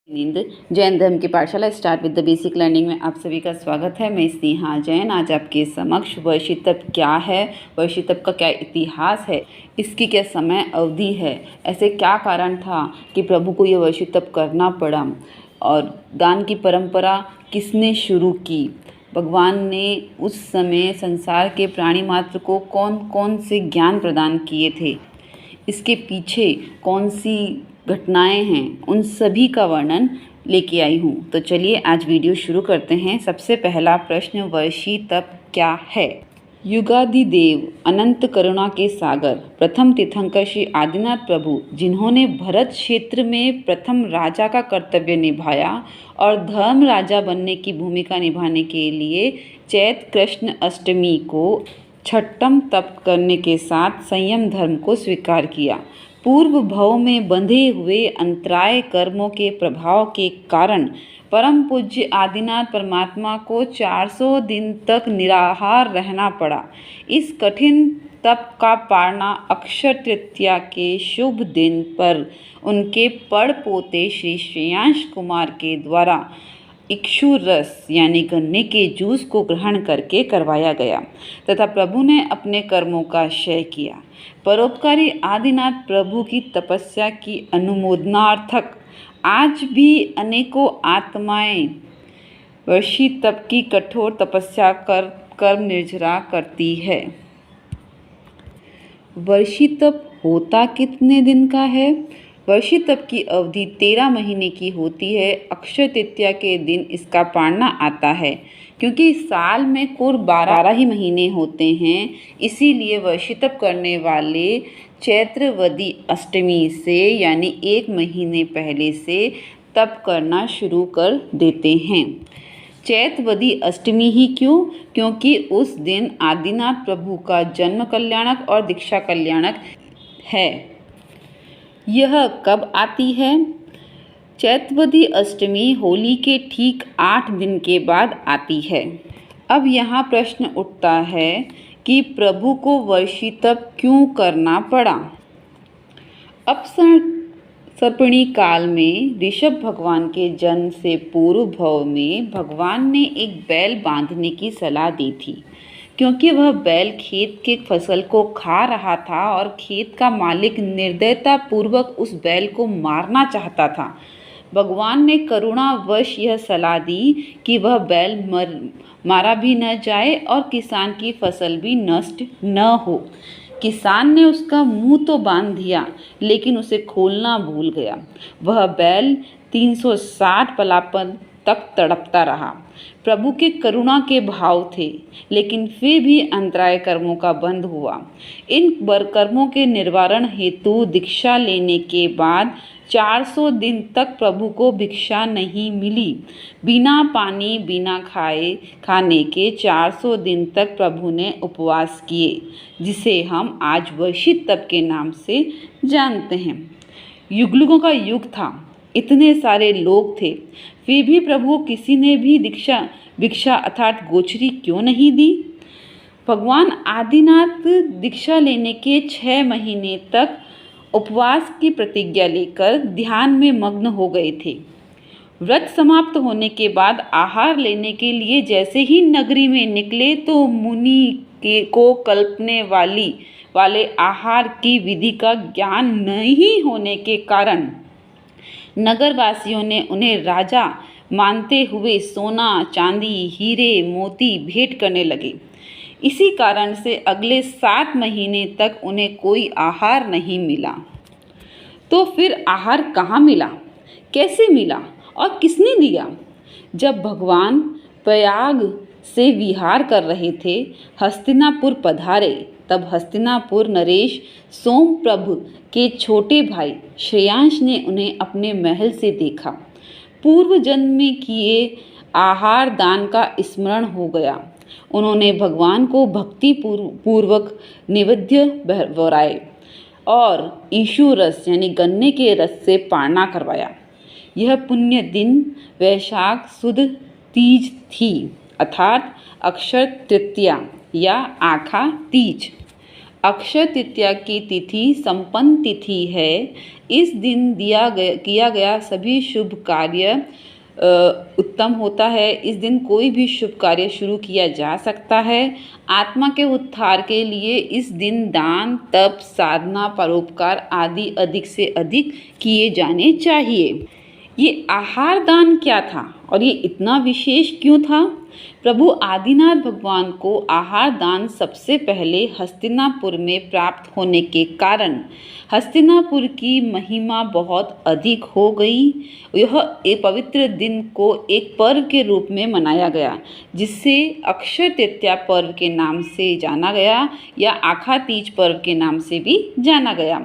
नींद जैन धर्म की पाठशाला start with the basic learning में आप सभी का स्वागत है। मैं स्नेहा जैन आज आपके समक्ष वर्षी तप क्या है, वर्षी तप का क्या इतिहास है, इसकी क्या समय अवधि है, ऐसे क्या कारण था कि प्रभु को ये वर्षी तप करना पड़ा और दान की परंपरा किसने शुरू की, भगवान ने उस समय संसार के प्राणी मात्र को कौन कौन से ज्ञान प्रदान किए थे, इसके पीछे कौन सी घटनाएं हैं, उन सभी का वर्णन लेके आई हूँ। तो चलिए आज वीडियो शुरू करते हैं। सबसे पहला प्रश्न, वर्षी तप क्या है? युगादिदेव अनंत करुणा के सागर प्रथम तीर्थंकर श्री आदिनाथ प्रभु, जिन्होंने भरत क्षेत्र में प्रथम राजा का कर्तव्य निभाया और धर्म राजा बनने की भूमिका निभाने के लिए चैत्र कृष्ण अष्टमी को छठम तप करने के साथ संयम धर्म को स्वीकार किया। पूर्व भव में बंधे हुए अंतराय कर्मों के प्रभाव के कारण परम पूज्य आदिनाथ परमात्मा को 400 दिन तक निराहार रहना पड़ा। इस कठिन तप का पारना अक्षय तृतीया के शुभ दिन पर उनके पड़पोते श्री श्रेयांश कुमार के द्वारा इक्षु रस यानी गन्ने के जूस को ग्रहण करके करवाया गया तथा प्रभु ने अपने कर्मों का क्षय किया। परोपकारी आदिनाथ प्रभु की तपस्या की अनुमोदनार्थक आज भी अनेकों आत्माएं वर्षी तप की कठोर तपस्या कर कर्म निर्जरा करती है। वर्षी तप होता कितने दिन का है? वर्षी तप की अवधि 13 महीने की होती है। अक्षय तृतीया के दिन इसका पारना आता है। क्योंकि साल में कुल 12 ही महीने होते हैं, इसीलिए वर्षी तप करने वाले चैत्रवदी अष्टमी से यानी 1 महीने पहले से तप करना शुरू कर देते हैं। चैत्रवदी अष्टमी ही क्यों? क्योंकि उस दिन आदिनाथ प्रभु का जन्म कल्याणक और दीक्षा कल्याणक है। यह कब आती है? चैत्रवदी अष्टमी होली के ठीक 8 दिन के बाद आती है। अब यहाँ प्रश्न उठता है कि प्रभु को वर्षी तप क्यों करना पड़ा? अपसर्पिणी काल में ऋषभ भगवान के जन्म से पूर्व भव में भगवान ने एक बैल बांधने की सलाह दी थी, क्योंकि वह बैल खेत के फसल को खा रहा था और खेत का मालिक निर्दयता पूर्वक उस बैल को मारना चाहता था। भगवान ने करुणावश यह सलाह दी कि वह बैल मारा भी न जाए और किसान की फसल भी नष्ट न हो। किसान ने उसका मुंह तो बांध दिया, लेकिन उसे खोलना भूल गया। वह बैल 360 पलापन तक तड़पता रहा। प्रभु के करुणा के भाव थे, लेकिन फिर भी अंतराय कर्मों का बंध हुआ। इन कर्मों के निवारण हेतु दीक्षा लेने के बाद 400 दिन तक प्रभु को भिक्षा नहीं मिली। बिना पानी बिना खाने के 400 दिन तक प्रभु ने उपवास किए, जिसे हम आज वर्षी तप के नाम से जानते हैं। युगयुगों का युग था, इतने सारे लोग थे, फिर भी प्रभु किसी ने भी भिक्षा अर्थात गोचरी क्यों नहीं दी? भगवान आदिनाथ दीक्षा लेने के 6 महीने तक उपवास की प्रतिज्ञा लेकर ध्यान में मग्न हो गए थे। व्रत समाप्त होने के बाद आहार लेने के लिए जैसे ही नगरी में निकले तो मुनि को कल्पने वाले आहार की विधि का ज्ञान नहीं होने के कारण नगरवासियों ने उन्हें राजा मानते हुए सोना चांदी हीरे मोती भेंट करने लगे। इसी कारण से अगले 7 महीने तक उन्हें कोई आहार नहीं मिला। तो फिर आहार कहाँ मिला, कैसे मिला और किसने दिया? जब भगवान प्रयाग से विहार कर रहे थे, हस्तिनापुर पधारे, तब हस्तिनापुर नरेश सोमप्रभ के छोटे भाई श्रेयांश ने उन्हें अपने महल से देखा। पूर्व जन्म में किए आहार दान का स्मरण हो गया। उन्होंने भगवान को भक्ति पूर्वक नैवेद्य बराए और ईशु रस यानी गन्ने के रस से पारना करवाया। यह पुण्य दिन वैशाख सुद तीज थी, अर्थात अक्षय तृतीया या आखा तीज। अक्षय तृतीया की तिथि संपन्न तिथि है। इस दिन किया गया सभी शुभ कार्य उत्तम होता है। इस दिन कोई भी शुभ कार्य शुरू किया जा सकता है। आत्मा के उद्धार के लिए इस दिन दान, तप, साधना, परोपकार आदि अधिक से अधिक किए जाने चाहिए। ये आहार दान क्या था और ये इतना विशेष क्यों था? प्रभु आदिनाथ भगवान को आहार दान सबसे पहले हस्तिनापुर में प्राप्त होने के कारण हस्तिनापुर की महिमा बहुत अधिक हो गई। यह एक पवित्र दिन को एक पर्व के रूप में मनाया गया, जिससे अक्षय तृतीया पर्व के नाम से जाना गया या आखा तीज पर्व के नाम से भी जाना गया।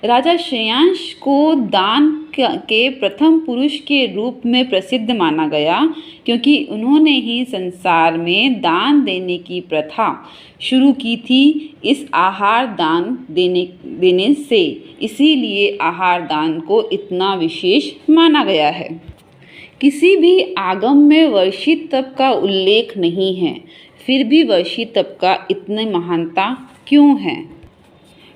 राजा श्रेयांश को दान के प्रथम पुरुष के रूप में प्रसिद्ध माना गया, क्योंकि उन्होंने ही संसार में दान देने की प्रथा शुरू की थी इस आहार दान देने से। इसीलिए आहार दान को इतना विशेष माना गया है। किसी भी आगम में वर्षित तप का उल्लेख नहीं है, फिर भी वर्षित तप का इतनी महानता क्यों है?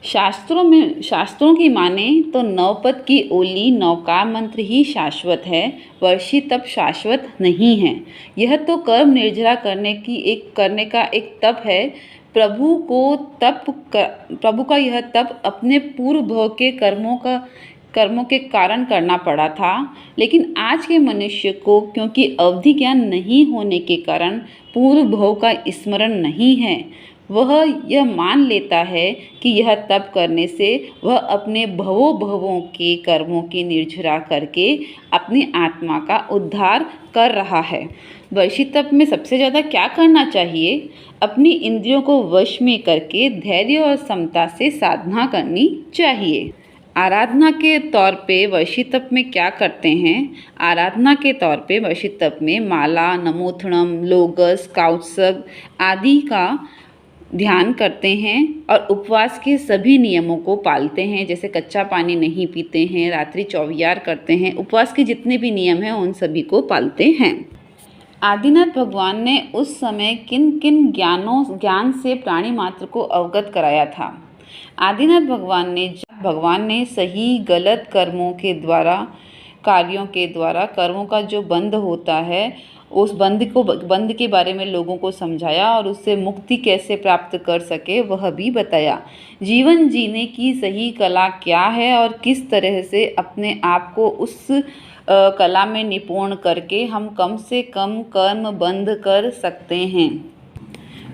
शास्त्रों की माने तो नवपद की ओली नौकार मंत्र ही शाश्वत है, वर्षी तप शाश्वत नहीं है। यह तो कर्म निर्जरा करने का एक तप है। प्रभु का यह तप अपने पूर्व भव के कर्मों के कारण करना पड़ा था, लेकिन आज के मनुष्य को क्योंकि अवधि ज्ञान नहीं होने के कारण पूर्व भव का स्मरण नहीं है, वह यह मान लेता है कि यह तप करने से वह अपने भवों के कर्मों की निर्जरा करके अपनी आत्मा का उद्धार कर रहा है। वर्षित तप में सबसे ज़्यादा क्या करना चाहिए? अपनी इंद्रियों को वश में करके धैर्य और समता से साधना करनी चाहिए। आराधना के तौर पे वर्षित तप में क्या करते हैं? आराधना के तौर पे वर्षित तप में माला, नमोथणम, लोगस, काउत्सक आदि का ध्यान करते हैं और उपवास के सभी नियमों को पालते हैं, जैसे कच्चा पानी नहीं पीते हैं, रात्रि चौविहार करते हैं, उपवास के जितने भी नियम हैं उन सभी को पालते हैं। आदिनाथ भगवान ने उस समय किन किन ज्ञान से प्राणी मात्र को अवगत कराया था? आदिनाथ भगवान ने सही गलत कार्यों के द्वारा कर्मों का जो बंध होता है, उस बंध के बारे में लोगों को समझाया और उससे मुक्ति कैसे प्राप्त कर सके वह भी बताया। जीवन जीने की सही कला क्या है और किस तरह से अपने आप को उस कला में निपुण करके हम कम से कम कर्म बंद कर सकते हैं।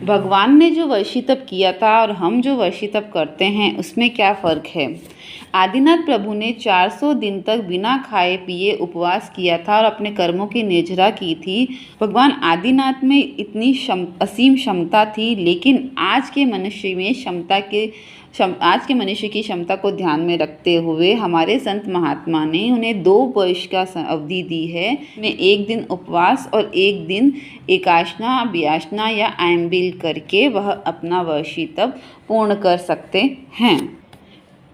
भगवान ने जो वर्षी तप किया था और हम जो वर्षी तप करते हैं उसमें क्या फ़र्क है? आदिनाथ प्रभु ने 400 दिन तक बिना खाए पिए उपवास किया था और अपने कर्मों की निर्जरा की थी। भगवान आदिनाथ में इतनी असीम क्षमता थी, लेकिन आज के मनुष्य की क्षमता को ध्यान में रखते हुए हमारे संत महात्मा ने उन्हें 2 वर्ष का अवधि दी है, में 1 दिन उपवास और 1 दिन एकाशना, व्यासना या आयम्बिल करके वह अपना वर्षी तप पूर्ण कर सकते हैं।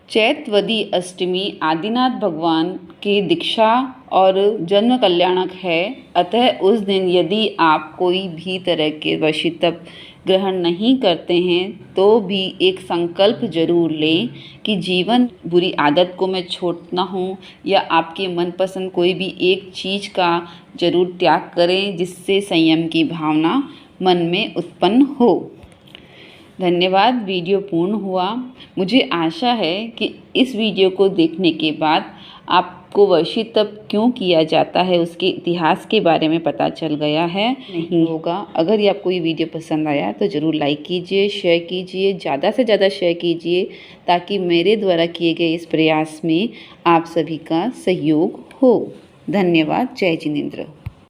चैतवदी अष्टमी आदिनाथ भगवान की दीक्षा और जन्म कल्याणक है, अतः उस दिन यदि आप कोई भी तरह के वर्षी तप ग्रहण नहीं करते हैं तो भी एक संकल्प जरूर लें कि जीवन बुरी आदत को मैं छोड़ना हूँ, या आपके मनपसंद कोई भी एक चीज़ का जरूर त्याग करें जिससे संयम की भावना मन में उत्पन्न हो। धन्यवाद। वीडियो पूर्ण हुआ। मुझे आशा है कि इस वीडियो को देखने के बाद आपको वर्षी तप क्यों किया जाता है उसके इतिहास के बारे में पता चल गया है। नहीं होगा, अगर ये आपको ये वीडियो पसंद आया तो ज़रूर लाइक कीजिए, शेयर कीजिए, ज़्यादा से ज़्यादा शेयर कीजिए, ताकि मेरे द्वारा किए गए इस प्रयास में आप सभी का सहयोग हो। धन्यवाद। जय जिनेंद्र।